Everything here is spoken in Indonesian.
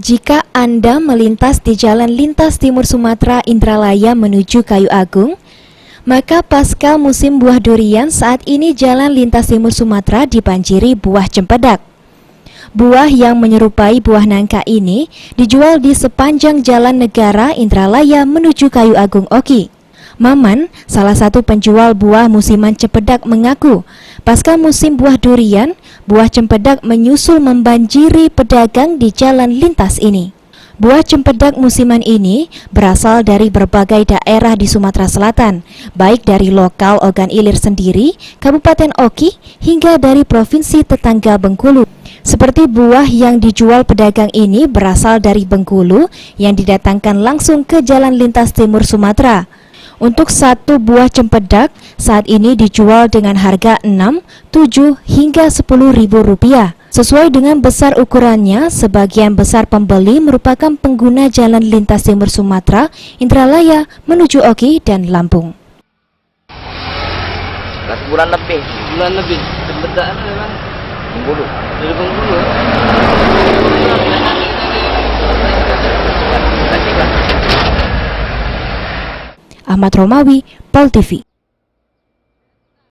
Jika Anda melintas di Jalan Lintas Timur Sumatera Indralaya menuju Kayu Agung, maka pasca musim buah durian saat ini Jalan Lintas Timur Sumatera dibanjiri buah cempedak. Buah yang menyerupai buah nangka ini dijual di sepanjang Jalan Negara Indralaya menuju Kayu Agung Oki. Maman, salah satu penjual buah musiman cempedak, mengaku pasca musim buah durian, buah cempedak menyusul membanjiri pedagang di jalan lintas ini. Buah cempedak musiman ini berasal dari berbagai daerah di Sumatera Selatan, baik dari lokal Ogan Ilir sendiri, Kabupaten Oki, hingga dari provinsi tetangga Bengkulu. Seperti buah yang dijual pedagang ini berasal dari Bengkulu yang didatangkan langsung ke Jalan Lintas Timur Sumatera. Untuk satu buah cempedak saat ini dijual dengan harga 6, 7, hingga 10 ribu rupiah. Sesuai dengan besar ukurannya, sebagian besar pembeli merupakan pengguna Jalan Lintas Timur Sumatera, Indralaya, menuju Oki dan Lampung. Sebulan lebih. Cempedak memang Bengkulu. dari Bengkulu. Ahmad Romawi, Pol TV.